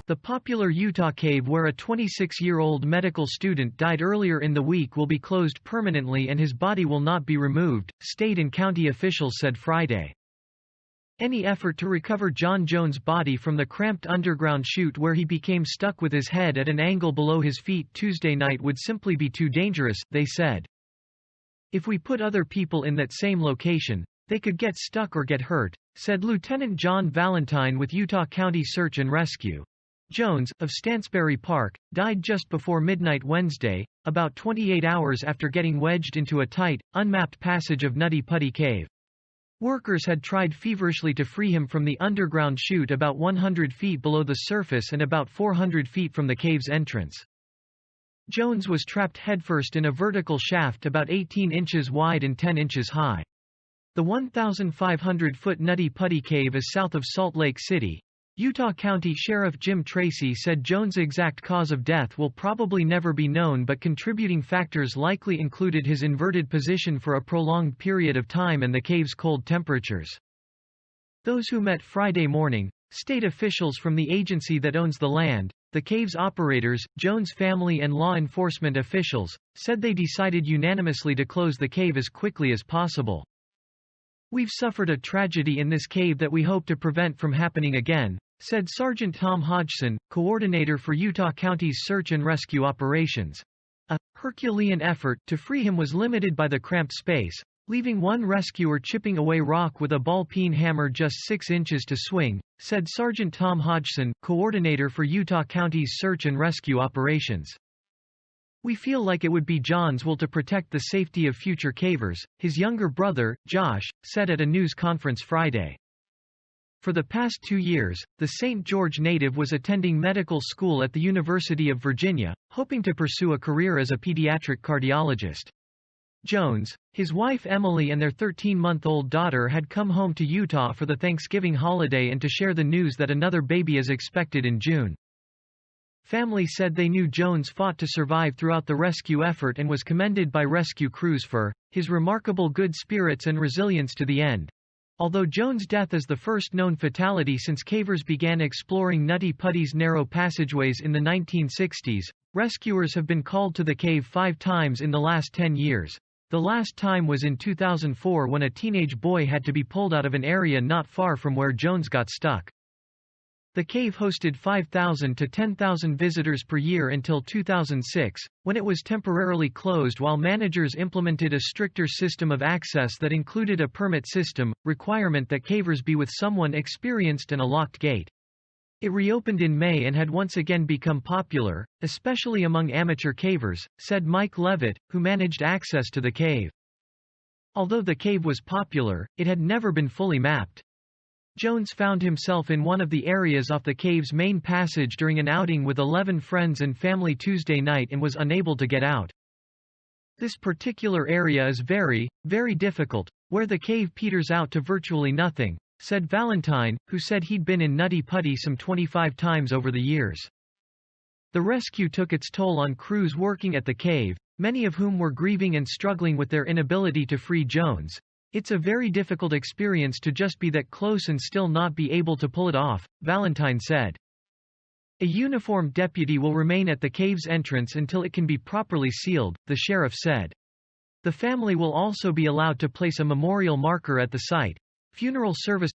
The popular Utah cave where a 26-year-old medical student died earlier in the week will be closed permanently and his body will not be removed, state and county officials said Friday. Any effort to recover John Jones' body from the cramped underground chute where he became stuck with his head at an angle below his feet Tuesday night would simply be too dangerous, they said. If we put other people in that same location, they could get stuck or get hurt, said Lieutenant John Valentine with Utah County Search and Rescue. Jones, of Stansbury Park, died just before midnight Wednesday, about 28 hours after getting wedged into a tight, unmapped passage of Nutty Putty Cave. Workers had tried feverishly to free him from the underground chute about 100 feet below the surface and about 400 feet from the cave's entrance. Jones was trapped headfirst in a vertical shaft about 18 inches wide and 10 inches high. The 1,500-foot Nutty Putty Cave is south of Salt Lake City. Utah County Sheriff Jim Tracy said Jones' exact cause of death will probably never be known, but contributing factors likely included his inverted position for a prolonged period of time and the cave's cold temperatures. Those who met Friday morning, state officials from the agency that owns the land, the cave's operators, Jones' family and law enforcement officials, said they decided unanimously to close the cave as quickly as possible. "We've suffered a tragedy in this cave that we hope to prevent from happening again," said Sergeant Tom Hodgson, coordinator for Utah County's search and rescue operations. A Herculean effort to free him was limited by the cramped space, leaving one rescuer chipping away rock with a ball-peen hammer just 6 inches to swing, said Sergeant Tom Hodgson, coordinator for Utah County's search and rescue operations. "We feel like it would be John's will to protect the safety of future cavers," his younger brother, Josh, said at a news conference Friday. For the past 2 years, the St. George native was attending medical school at the University of Virginia, hoping to pursue a career as a pediatric cardiologist. Jones, his wife Emily and their 13-month-old daughter had come home to Utah for the Thanksgiving holiday and to share the news that another baby is expected in June. Family said they knew Jones fought to survive throughout the rescue effort and was commended by rescue crews for his remarkable good spirits and resilience to the end. Although Jones' death is the first known fatality since cavers began exploring Nutty Putty's narrow passageways in the 1960s, rescuers have been called to the cave 5 times in the last 10 years. The last time was in 2004 when a teenage boy had to be pulled out of an area not far from where Jones got stuck. The cave hosted 5,000 to 10,000 visitors per year until 2006, when it was temporarily closed while managers implemented a stricter system of access that included a permit system, requirement that cavers be with someone experienced and a locked gate. It reopened in May and had once again become popular, especially among amateur cavers, said Mike Levitt, who managed access to the cave. Although the cave was popular, it had never been fully mapped. Jones found himself in one of the areas off the cave's main passage during an outing with 11 friends and family Tuesday night and was unable to get out. "This particular area is very, very difficult, where the cave peters out to virtually nothing," said Valentine, who said he'd been in Nutty Putty some 25 times over the years. The rescue took its toll on crews working at the cave, many of whom were grieving and struggling with their inability to free Jones. "It's a very difficult experience to just be that close and still not be able to pull it off," Valentine said. A uniformed deputy will remain at the cave's entrance until it can be properly sealed, the sheriff said. The family will also be allowed to place a memorial marker at the site. Funeral service